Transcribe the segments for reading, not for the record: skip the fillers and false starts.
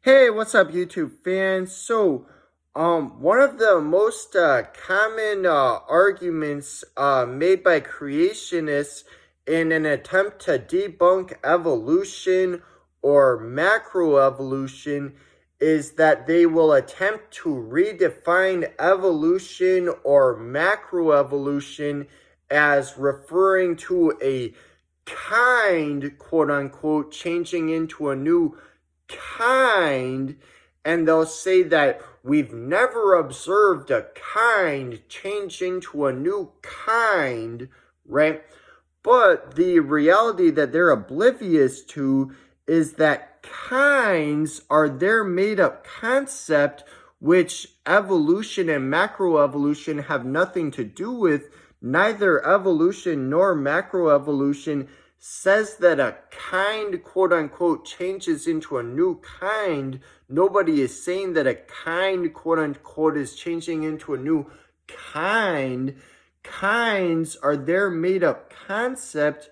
Hey, what's up, YouTube fans? One of the most common arguments made by creationists in an attempt to debunk evolution or macroevolution is that they will attempt to redefine evolution or macroevolution as referring to a kind, quote unquote, changing into a new kind, and they'll say that we've never observed a kind change into a new kind, right? But the reality that they're oblivious to is that kinds are their made-up concept, which evolution and macroevolution have nothing to do with. Neither evolution nor macroevolution says that a kind, quote unquote, changes into a new kind. Nobody is saying that a kind, quote unquote, is changing into a new kind. Kinds are their made up concept,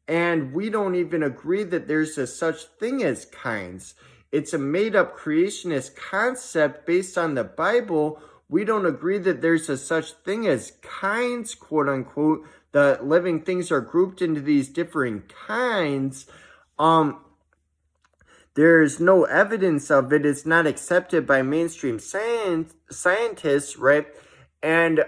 and we don't even agree that there's a such thing as kinds. It's a made up creationist concept based on the Bible. We don't agree that there's a such thing as kinds, quote unquote. The living things are grouped into these different kinds. There's no evidence of it. It's not accepted by mainstream scientists, right? And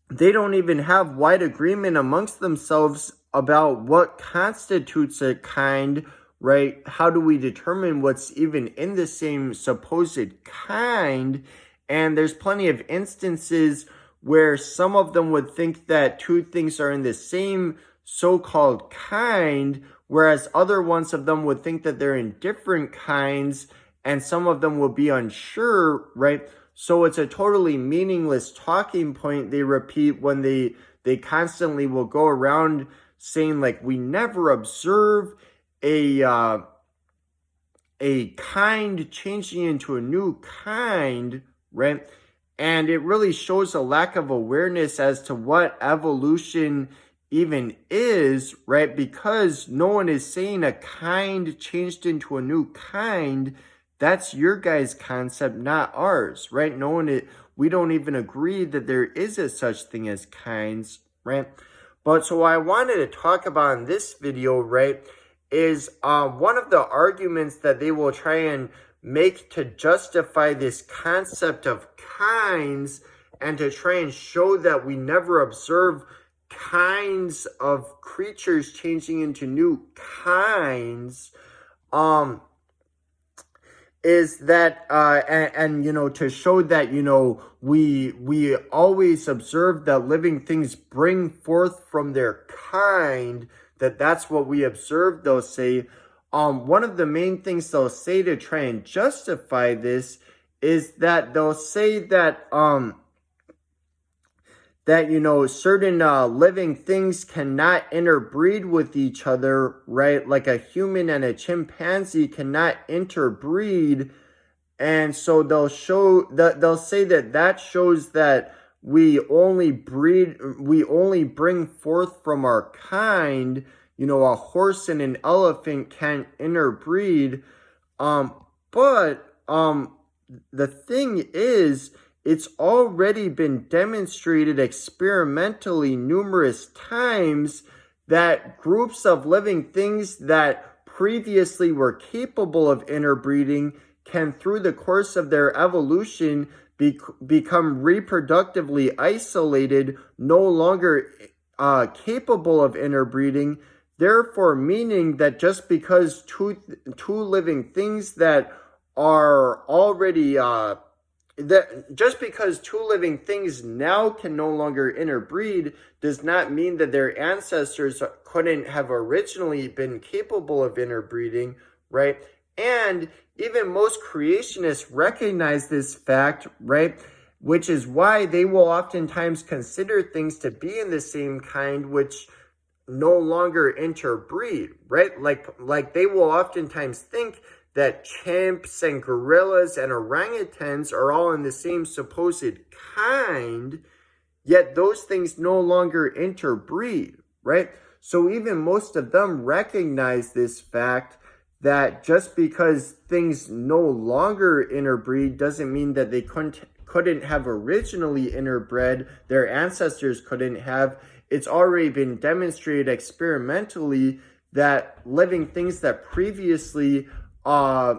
they don't even have wide agreement amongst themselves about what constitutes a kind, right? How do we determine what's even in the same supposed kind? And there's plenty of instances where some of them would think that two things are in the same so-called kind, whereas other ones of them would think that they're in different kinds, and some of them will be unsure, right? So it's a totally meaningless talking point they repeat when they constantly will go around saying, like, we never observe a kind changing into a new kind, right? And it really shows a lack of awareness as to what evolution even is, right? Because no one is saying a kind changed into a new kind. That's your guys' concept, not ours, right? We don't even agree that there is a such thing as kinds, right? But so what I wanted to talk about in this video, right, is one of the arguments that they will try and make to justify this concept of kinds and to try and show that we never observe kinds of creatures changing into new kinds, is that and you know, to show that, you know, we always observe that living things bring forth from their kind, that's what we observe, they'll say. One of the main things they'll say to try and justify this is that they'll say that you know, certain living things cannot interbreed with each other, right? Like a human and a chimpanzee cannot interbreed, and so they'll say that shows that we only bring forth from our kind. You know, a horse and an elephant can't interbreed. But the thing is, it's already been demonstrated experimentally numerous times that groups of living things that previously were capable of interbreeding can, through the course of their evolution, become reproductively isolated, no longer capable of interbreeding. Therefore, meaning that just because two living things that are already just because two living things now can no longer interbreed does not mean that their ancestors couldn't have originally been capable of interbreeding, right? And even most creationists recognize this fact, right? Which is why they will oftentimes consider things to be in the same kind, which no longer interbreed, right? Like they will oftentimes think that chimps and gorillas and orangutans are all in the same supposed kind, yet those things no longer interbreed, right? So even most of them recognize this fact that just because things no longer interbreed doesn't mean that they couldn't have originally interbred, their ancestors couldn't have. It's already been demonstrated experimentally that living things that previously could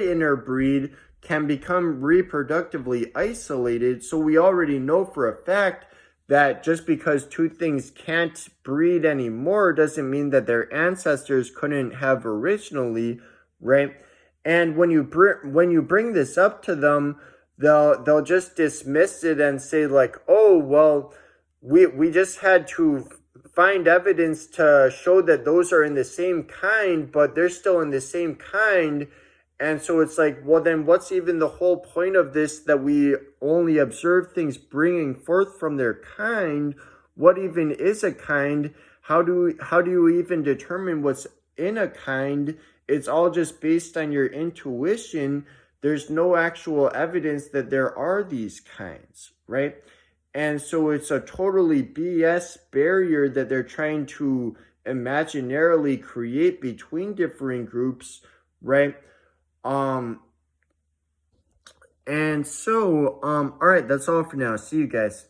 interbreed can become reproductively isolated. So we already know for a fact that just because two things can't breed anymore doesn't mean that their ancestors couldn't have originally, right? And when you bring this up to them, they'll just dismiss it and say like, oh well, we just had to find evidence to show that those are in the same kind, but they're still in the same kind. And so it's like, well, then what's even the whole point of this, that we only observe things bringing forth from their kind? What even is a kind? How do you even determine what's in a kind? It's all just based on your intuition. There's no actual evidence that there are these kinds, right? And so it's a totally BS barrier that they're trying to imaginarily create between differing groups, right? And so, all right, that's all for now. See you guys.